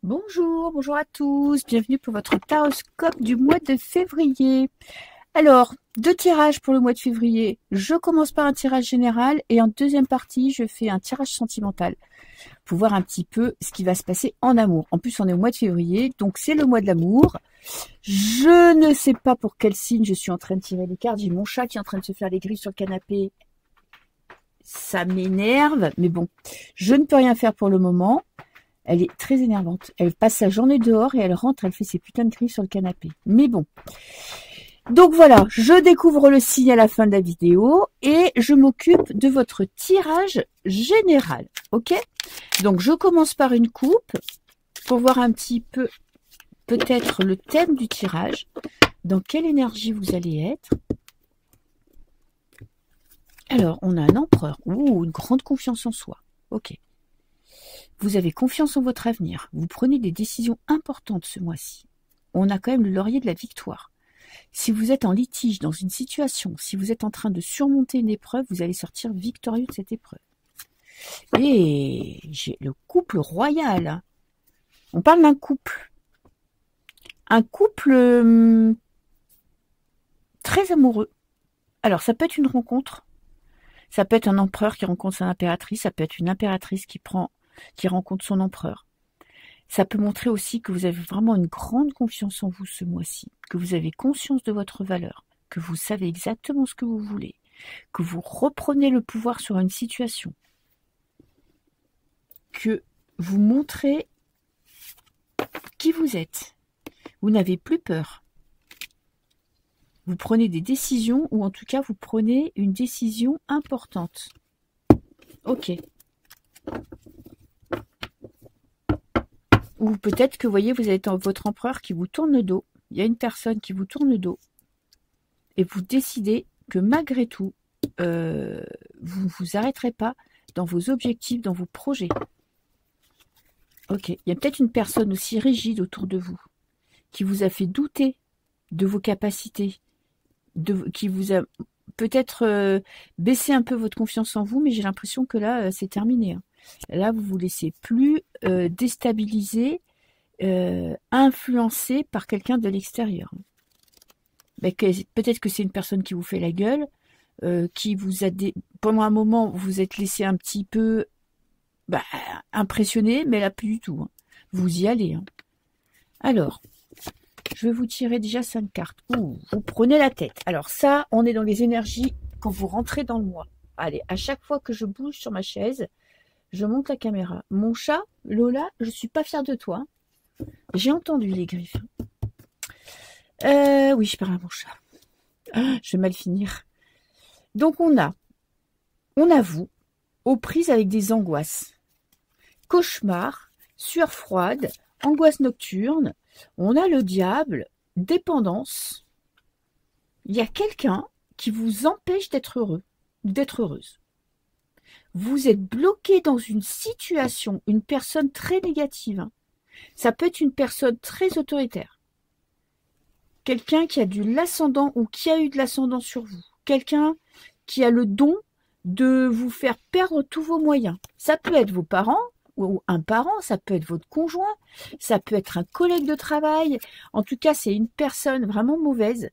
Bonjour, bonjour à tous, bienvenue pour votre taroscope du mois de février. Alors, deux tirages pour le mois de février. Je commence par un tirage général et en deuxième partie, je fais un tirage sentimental pour voir un petit peu ce qui va se passer en amour. En plus, on est au mois de février, donc c'est le mois de l'amour. Je ne sais pas pour quel signe je suis en train de tirer les cartes. J'ai mon chat qui est en train de se faire les griffes sur le canapé. Ça m'énerve, mais bon, je ne peux rien faire pour le moment. Elle est très énervante. Elle passe sa journée dehors et elle rentre, elle fait ses putains de griffes sur le canapé. Mais bon. Donc voilà, je découvre le signe à la fin de la vidéo et je m'occupe de votre tirage général. Ok? Donc je commence par une coupe pour voir un petit peu peut-être le thème du tirage. Dans quelle énergie vous allez être? Alors, on a un empereur. Ouh, une grande confiance en soi. Ok. Vous avez confiance en votre avenir. Vous prenez des décisions importantes ce mois-ci. On a quand même le laurier de la victoire. Si vous êtes en litige dans une situation, si vous êtes en train de surmonter une épreuve, vous allez sortir victorieux de cette épreuve. Et j'ai le couple royal. On parle d'un couple. Un couple très amoureux. Alors, ça peut être une rencontre. Ça peut être un empereur qui rencontre son impératrice. Ça peut être une impératrice qui rencontre son empereur. Ça peut montrer aussi que vous avez vraiment une grande confiance en vous ce mois-ci, que vous avez conscience de votre valeur, que vous savez exactement ce que vous voulez, que vous reprenez le pouvoir sur une situation, que vous montrez qui vous êtes. Vous n'avez plus peur. Vous prenez des décisions, ou en tout cas vous prenez une décision importante. Ok. Ou peut-être que, vous voyez, vous avez votre empereur qui vous tourne le dos. Il y a une personne qui vous tourne le dos. Et vous décidez que malgré tout, vous ne vous arrêterez pas dans vos objectifs, dans vos projets. Ok. Il y a peut-être une personne aussi rigide autour de vous, qui vous a fait douter de vos capacités, qui vous a peut-être baissé un peu votre confiance en vous, mais j'ai l'impression que là, c'est terminé. Là, vous vous laissez plus déstabiliser, influencé par quelqu'un de l'extérieur. Peut-être que c'est une personne qui vous fait la gueule, qui vous a pendant un moment vous êtes laissé un petit peu impressionné, mais là plus du tout. Vous y allez. Alors, je vais vous tirer déjà 5 cartes. Ouh, vous prenez la tête. Alors ça, on est dans les énergies quand vous rentrez dans le mois. Allez, à chaque fois que je bouge sur ma chaise, je monte la caméra. Mon chat, Lola, je suis pas fière de toi. J'ai entendu les griffes. Oui, je parle à mon chat. Je vais mal finir. Donc on a vous, aux prises avec des angoisses. Cauchemar, sueur froide, angoisse nocturne. On a le diable, dépendance. Il y a quelqu'un qui vous empêche d'être heureux, d'être heureuse. Vous êtes bloqué dans une situation, une personne très négative. Ça peut être une personne très autoritaire. Quelqu'un qui a de l'ascendant ou qui a eu de l'ascendant sur vous. Quelqu'un qui a le don de vous faire perdre tous vos moyens. Ça peut être vos parents ou un parent, ça peut être votre conjoint, ça peut être un collègue de travail. En tout cas, c'est une personne vraiment mauvaise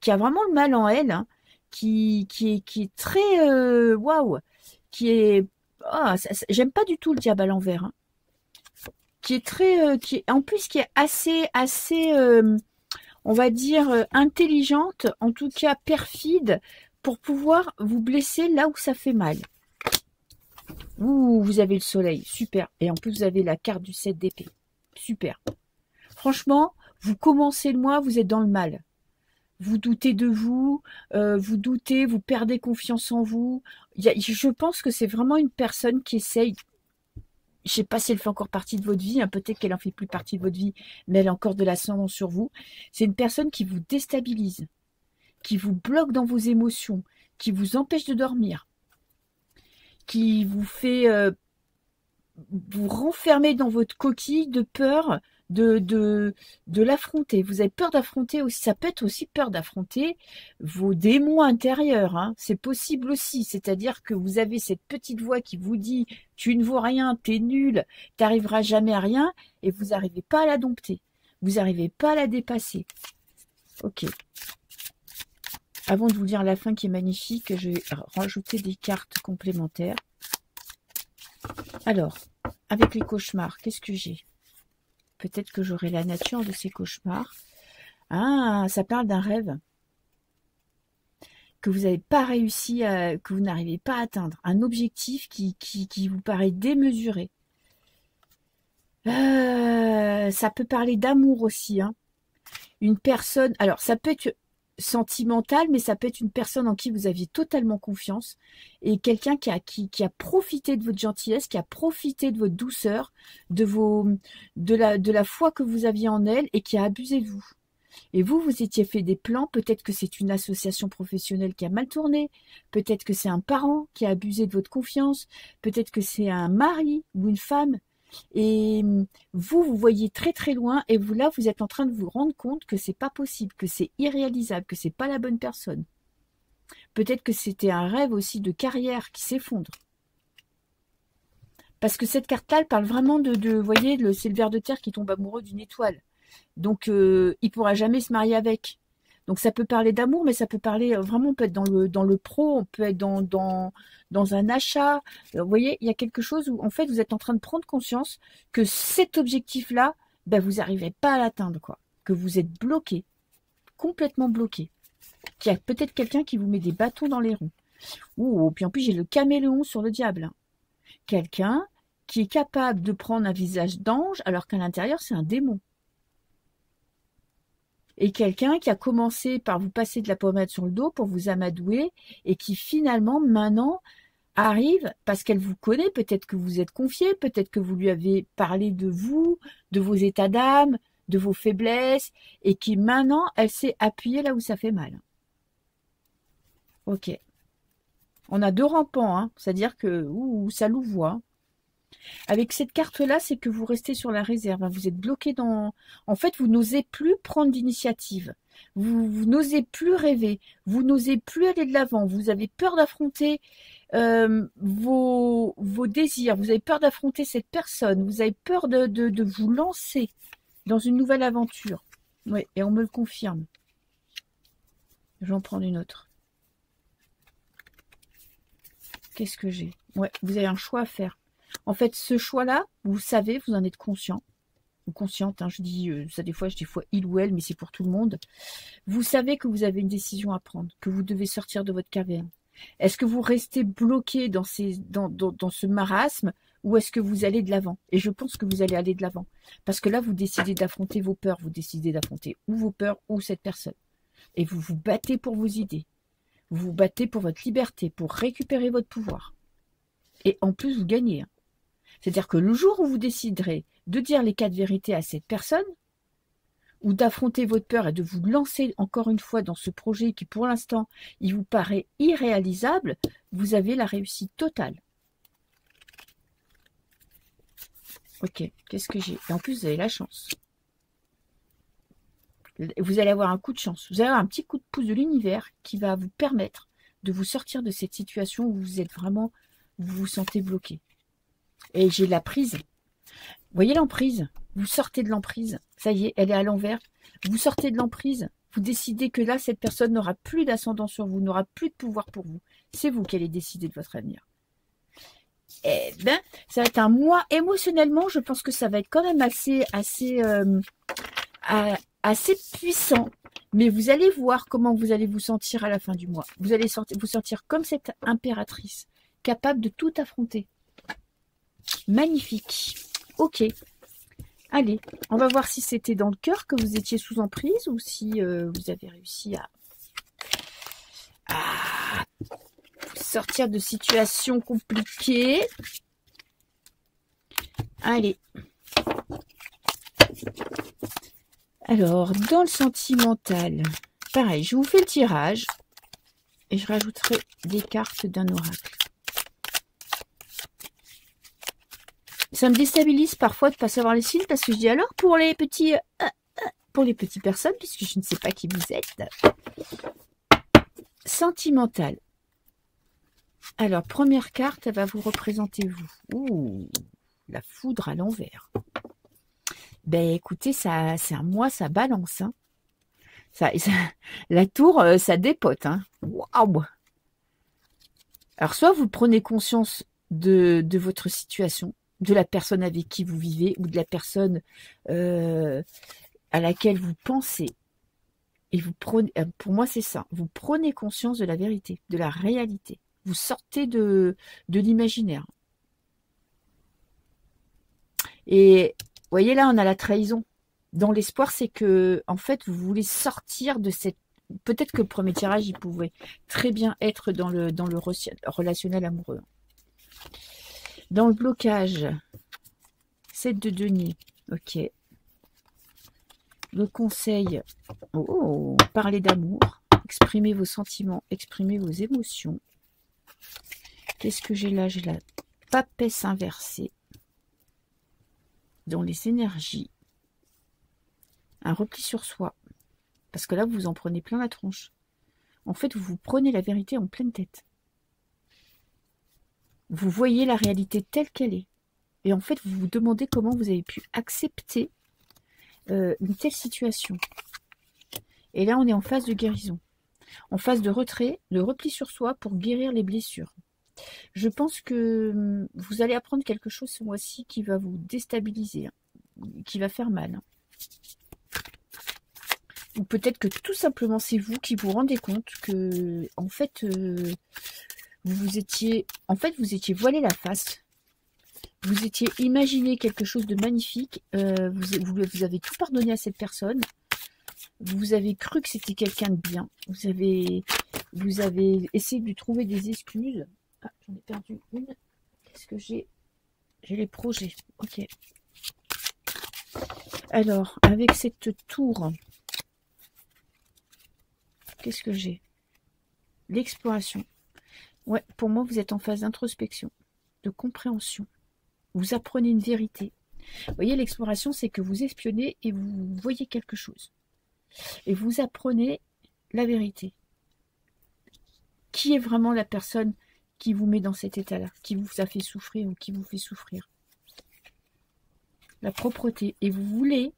qui a vraiment le mal en elle, qui est très waouh, qui est j'aime pas du tout le diable à l'envers, qui est très en plus qui est assez on va dire intelligente, en tout cas perfide, pour pouvoir vous blesser là où ça fait mal. Ouh, vous avez le soleil, super. Et en plus, vous avez la carte du 7 d'épée. Super. Franchement, vous commencez le mois, vous êtes dans le mal. Vous doutez de vous, vous doutez, vous perdez confiance en vous. Je pense que c'est vraiment une personne qui essaye, je ne sais pas si elle fait encore partie de votre vie, peut-être qu'elle en fait plus partie de votre vie, mais elle a encore de l'ascendant sur vous. C'est une personne qui vous déstabilise, qui vous bloque dans vos émotions, qui vous empêche de dormir, qui vous fait vous renfermer dans votre coquille de peur de l'affronter. Vous avez peur d'affronter aussi. Ça peut être aussi peur d'affronter vos démons intérieurs. Hein. C'est possible aussi. C'est-à-dire que vous avez cette petite voix qui vous dit « tu ne vaux rien, t'es nul, t'arriveras jamais à rien » et vous n'arrivez pas à la dompter. Vous n'arrivez pas à la dépasser. Ok. Avant de vous dire la fin qui est magnifique, je vais rajouter des cartes complémentaires. Alors, avec les cauchemars, qu'est-ce que j'ai? Peut-être que j'aurai la nature de ces cauchemars. Ah, ça parle d'un rêve que vous n'avez pas réussi à, que vous n'arrivez pas à atteindre. Un objectif qui vous paraît démesuré. Ça peut parler d'amour aussi. Hein. Une personne, alors ça peut être sentimental, mais ça peut être une personne en qui vous aviez totalement confiance et quelqu'un qui a profité de votre gentillesse, qui a profité de votre douceur, de la foi que vous aviez en elle et qui a abusé de vous. Et vous étiez fait des plans, peut-être que c'est une association professionnelle qui a mal tourné, peut-être que c'est un parent qui a abusé de votre confiance, peut-être que c'est un mari ou une femme. Et vous voyez très très loin et vous êtes en train de vous rendre compte que c'est pas possible, que c'est irréalisable, que c'est pas la bonne personne. Peut-être que c'était un rêve aussi de carrière qui s'effondre. Parce que cette carte-là, elle parle vraiment vous voyez, c'est le ver de terre qui tombe amoureux d'une étoile. Donc, il pourra jamais se marier avec. Donc, ça peut parler d'amour, mais ça peut parler vraiment, on peut être dans le pro, on peut être dans un achat. Vous voyez, il y a quelque chose où, en fait, vous êtes en train de prendre conscience que cet objectif-là, ben, vous n'arrivez pas à l'atteindre, quoi. Que vous êtes bloqué, complètement bloqué. Qu'il y a peut-être quelqu'un qui vous met des bâtons dans les roues. Ouh, puis en plus, j'ai le caméléon sur le diable. Hein. Quelqu'un qui est capable de prendre un visage d'ange, alors qu'à l'intérieur, c'est un démon. Et quelqu'un qui a commencé par vous passer de la pommade sur le dos pour vous amadouer et qui finalement maintenant arrive parce qu'elle vous connaît, peut-être que vous êtes confié, peut-être que vous lui avez parlé de vous, de vos états d'âme, de vos faiblesses et qui maintenant elle s'est appuyée là où ça fait mal. Ok. On a deux rampants, hein, c'est-à-dire que ça louvoie. Avec cette carte-là, c'est que vous restez sur la réserve. Hein. Vous êtes bloqué dans... En fait, vous n'osez plus prendre d'initiative. Vous n'osez plus rêver. Vous n'osez plus aller de l'avant. Vous avez peur d'affronter vos désirs. Vous avez peur d'affronter cette personne. Vous avez peur de vous lancer dans une nouvelle aventure. Oui, et on me le confirme. Je vais en prendre une autre. Qu'est-ce que j'ai? Ouais, vous avez un choix à faire. En fait, ce choix-là, vous savez, vous en êtes conscient. Ou consciente, hein, je dis ça des fois, je dis fois il ou elle, mais c'est pour tout le monde. Vous savez que vous avez une décision à prendre, que vous devez sortir de votre caverne. Est-ce que vous restez bloqué dans ce marasme ou est-ce que vous allez de l'avant? Et je pense que vous allez aller de l'avant. Parce que là, vous décidez d'affronter vos peurs, vous décidez d'affronter ou vos peurs ou cette personne. Et vous vous battez pour vos idées. Vous vous battez pour votre liberté, pour récupérer votre pouvoir. Et en plus, vous gagnez. Hein. C'est-à-dire que le jour où vous déciderez de dire les 4 vérités à cette personne, ou d'affronter votre peur et de vous lancer encore une fois dans ce projet qui, pour l'instant, il vous paraît irréalisable, vous avez la réussite totale. Ok, qu'est-ce que j'ai? Et en plus, vous avez la chance. Vous allez avoir un coup de chance. Vous allez avoir un petit coup de pouce de l'univers qui va vous permettre de vous sortir de cette situation où vous êtes vraiment, vous vous sentez bloqué. Et j'ai la prise. Vous voyez l'emprise? Vous sortez de l'emprise. Ça y est, elle est à l'envers. Vous sortez de l'emprise. Vous décidez que là, cette personne n'aura plus d'ascendant sur vous, n'aura plus de pouvoir pour vous. C'est vous qui allez décider de votre avenir. Eh bien, ça va être un mois émotionnellement. Je pense que ça va être quand même assez puissant. Mais vous allez voir comment vous allez vous sentir à la fin du mois. Vous allez vous sentir comme cette impératrice, capable de tout affronter. Magnifique. Ok. Allez, on va voir si c'était dans le cœur que vous étiez sous emprise ou si vous avez réussi à sortir de situations compliquées. Allez. Alors, dans le sentimental, pareil, je vous fais le tirage et je rajouterai des cartes d'un oracle. Ça me déstabilise parfois de ne pas savoir les signes, parce que je dis alors pour les petits... pour les petites personnes, puisque je ne sais pas qui vous êtes. Sentimental. Alors, première carte, elle va vous représenter vous. Ouh, la foudre à l'envers. Ben écoutez, ça, c'est un mois, ça balance. Hein. La tour, ça dépote. Hein. Waouh. Alors, soit vous prenez conscience de votre situation, de la personne avec qui vous vivez, ou de la personne à laquelle vous pensez. Et vous prenez, pour moi, c'est ça. Vous prenez conscience de la vérité, de la réalité. Vous sortez de l'imaginaire. Et vous voyez là, on a la trahison. Dans l'espoir, c'est que, en fait, vous voulez sortir de cette... Peut-être que le premier tirage, il pouvait très bien être dans le relationnel amoureux. Dans le blocage, 7 de denier. Ok. Le conseil, parlez d'amour, exprimez vos sentiments, exprimez vos émotions. Qu'est-ce que j'ai là? J'ai la papesse inversée dans les énergies. Un repli sur soi. Parce que là, vous en prenez plein la tronche. En fait, vous prenez la vérité en pleine tête. Vous voyez la réalité telle qu'elle est. Et en fait, vous vous demandez comment vous avez pu accepter une telle situation. Et là, on est en phase de guérison. En phase de retrait, de repli sur soi pour guérir les blessures. Je pense que vous allez apprendre quelque chose ce mois-ci qui va vous déstabiliser, hein, qui va faire mal. Hein. Ou peut-être que tout simplement c'est vous qui vous rendez compte que en fait vous étiez voilé la face. Vous étiez imaginé quelque chose de magnifique. Vous avez tout pardonné à cette personne. Vous avez cru que c'était quelqu'un de bien. Vous avez essayé de lui trouver des excuses. Ah, j'en ai perdu une. Qu'est-ce que j'ai? J'ai les projets. Ok. Alors, avec cette tour, qu'est-ce que j'ai? L'exploration. Ouais, pour moi, vous êtes en phase d'introspection, de compréhension. Vous apprenez une vérité. Vous voyez, l'exploration, c'est que vous espionnez et vous voyez quelque chose. Et vous apprenez la vérité. Qui est vraiment la personne qui vous met dans cet état-là, qui vous a fait souffrir ou qui vous fait souffrir? La propreté. Et vous voulez,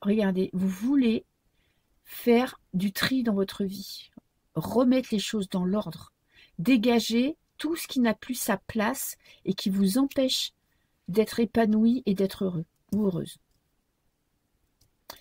regardez, vous voulez faire du tri dans votre vie. Remettre les choses dans l'ordre. Dégager tout ce qui n'a plus sa place et qui vous empêche d'être épanoui et d'être heureux ou heureuse.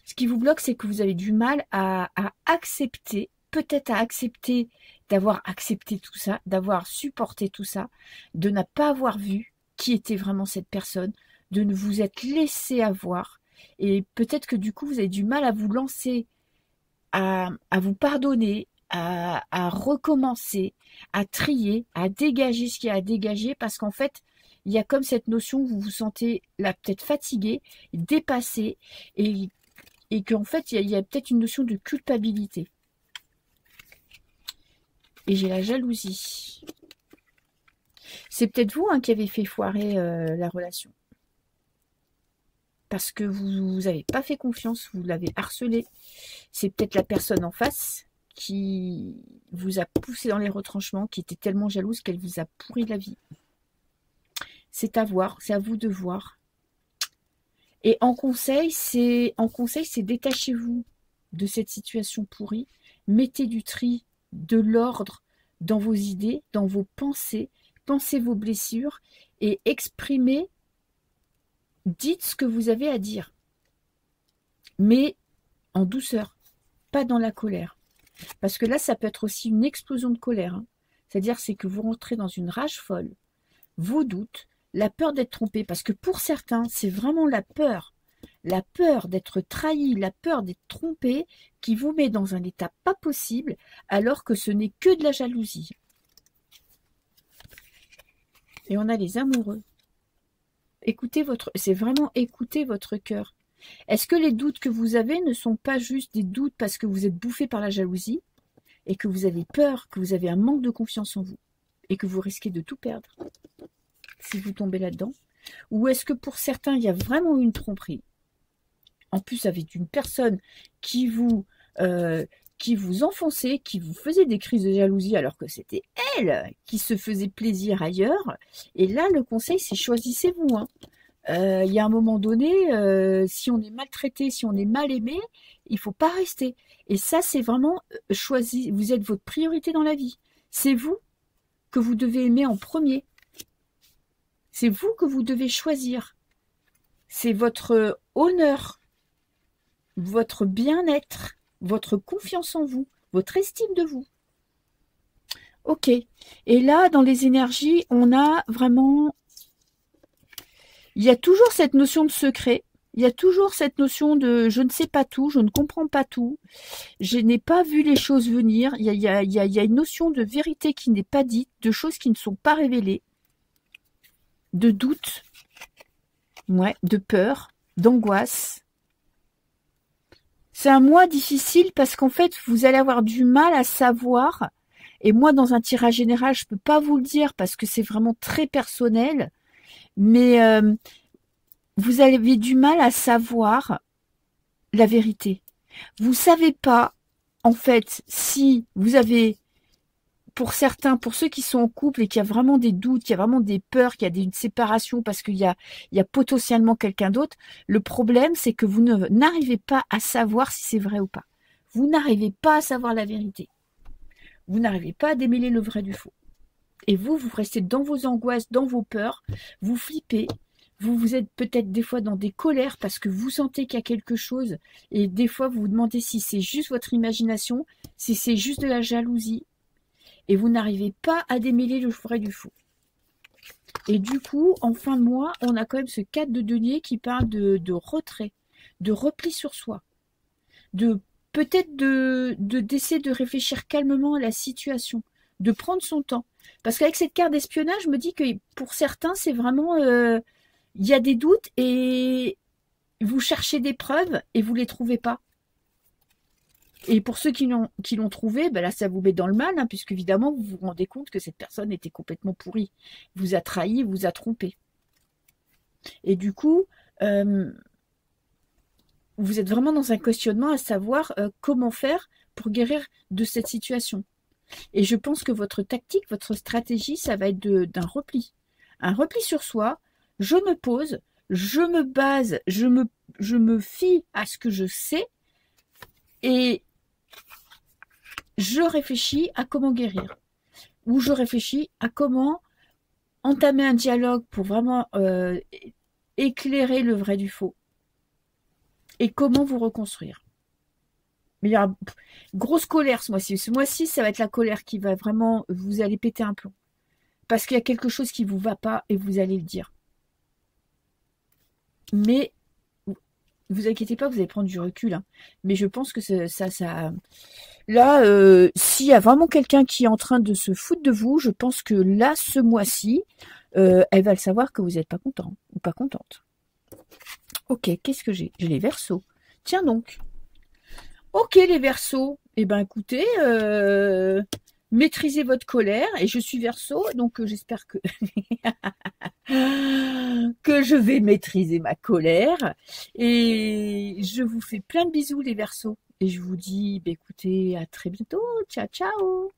Ce qui vous bloque, c'est que vous avez du mal à accepter, peut-être à accepter d'avoir accepté tout ça, d'avoir supporté tout ça, de ne pas avoir vu qui était vraiment cette personne, de ne vous être laissé avoir. Et peut-être que du coup, vous avez du mal à vous lancer, à vous pardonner, à recommencer, à trier, à dégager ce qu'il y a à dégager, parce qu'en fait, il y a comme cette notion où vous vous sentez là peut-être fatigué, dépassé, et qu'en fait, il y a peut-être une notion de culpabilité. Et j'ai la jalousie. C'est peut-être vous qui avez fait foirer la relation. Parce que vous n'avez pas fait confiance, vous l'avez harcelé. C'est peut-être la personne en face qui vous a poussé dans les retranchements, qui était tellement jalouse qu'elle vous a pourri la vie. C'est à voir, c'est à vous de voir. Et en conseil, c'est détachez-vous de cette situation pourrie, mettez du tri, de l'ordre dans vos idées, dans vos pensées, pensez vos blessures et exprimez, dites ce que vous avez à dire. Mais en douceur, pas dans la colère. Parce que là, ça peut être aussi une explosion de colère. Hein. C'est-à-dire, c'est que vous rentrez dans une rage folle, vos doutes, la peur d'être trompé. Parce que pour certains, c'est vraiment la peur d'être trahi, la peur d'être trompé, qui vous met dans un état pas possible, alors que ce n'est que de la jalousie. Et on a les amoureux. C'est vraiment écouter votre cœur. Est-ce que les doutes que vous avez ne sont pas juste des doutes parce que vous êtes bouffé par la jalousie et que vous avez peur, que vous avez un manque de confiance en vous et que vous risquez de tout perdre si vous tombez là-dedans? Ou est-ce que pour certains, il y a vraiment une tromperie? En plus, avec une personne qui vous enfonçait, qui vous faisait des crises de jalousie alors que c'était elle qui se faisait plaisir ailleurs. Et là, le conseil, c'est choisissez-vous. Hein. Il y a un moment donné, si on est maltraité, si on est mal aimé, il faut pas rester. Et ça, c'est vraiment choisi. Vous êtes votre priorité dans la vie. C'est vous que vous devez aimer en premier. C'est vous que vous devez choisir. C'est votre honneur, votre bien-être, votre confiance en vous, votre estime de vous. Ok. Et là, dans les énergies, on a vraiment... Il y a toujours cette notion de secret. Il y a toujours cette notion de je ne sais pas tout, je ne comprends pas tout, je n'ai pas vu les choses venir. Il y a une notion de vérité qui n'est pas dite, de choses qui ne sont pas révélées, de doute, ouais, de peur, d'angoisse. C'est un mois difficile parce qu'en fait, vous allez avoir du mal à savoir. Et moi, dans un tirage général, je peux pas vous le dire parce que c'est vraiment très personnel. Mais vous avez du mal à savoir la vérité. Vous savez pas, en fait, si vous avez, pour certains, pour ceux qui sont en couple et qui a vraiment des doutes, qui a vraiment des peurs, qui a une séparation parce qu'il y a potentiellement quelqu'un d'autre, le problème, c'est que vous n'arrivez pas à savoir si c'est vrai ou pas. Vous n'arrivez pas à savoir la vérité. Vous n'arrivez pas à démêler le vrai du faux. Et vous restez dans vos angoisses, dans vos peurs, vous flippez, vous êtes peut-être des fois dans des colères parce que vous sentez qu'il y a quelque chose et des fois vous vous demandez si c'est juste votre imagination, si c'est juste de la jalousie et vous n'arrivez pas à démêler le vrai du faux. Et du coup, en fin de mois, on a quand même ce 4 de denier qui parle de retrait, de repli sur soi, de peut-être d'essayer de réfléchir calmement à la situation, de prendre son temps. Parce qu'avec cette carte d'espionnage, je me dis que pour certains, c'est vraiment... il y a des doutes et vous cherchez des preuves et vous ne les trouvez pas. Et pour ceux qui l'ont trouvé, ben là, ça vous met dans le mal, hein, puisque évidemment, vous vous rendez compte que cette personne était complètement pourrie. Vous a trahi, vous a trompé. Et du coup, vous êtes vraiment dans un questionnement à savoir comment faire pour guérir de cette situation. Et je pense que votre tactique, votre stratégie, ça va être d'un repli. Un repli sur soi, je me pose, je me base, je me fie à ce que je sais et je réfléchis à comment guérir. Ou je réfléchis à comment entamer un dialogue pour vraiment éclairer le vrai du faux. Et comment vous reconstruire. Mais il y a une grosse colère ce mois-ci. Ce mois-ci, ça va être la colère qui va vraiment... Vous allez péter un plomb. Parce qu'il y a quelque chose qui ne vous va pas et vous allez le dire. Mais vous inquiétez pas, vous allez prendre du recul. Hein. Mais je pense que ça... Là, s'il y a vraiment quelqu'un qui est en train de se foutre de vous, je pense que là, ce mois-ci, elle va le savoir que vous n'êtes pas content ou pas contente. Ok, qu'est-ce que j'ai? J'ai les Verseaux. Tiens donc. Ok, les Verseaux. Eh ben, écoutez, maîtrisez votre colère. Et je suis Verseau, donc j'espère que que je vais maîtriser ma colère. Et je vous fais plein de bisous, les Verseaux. Et je vous dis, bah, écoutez, à très bientôt. Ciao, ciao.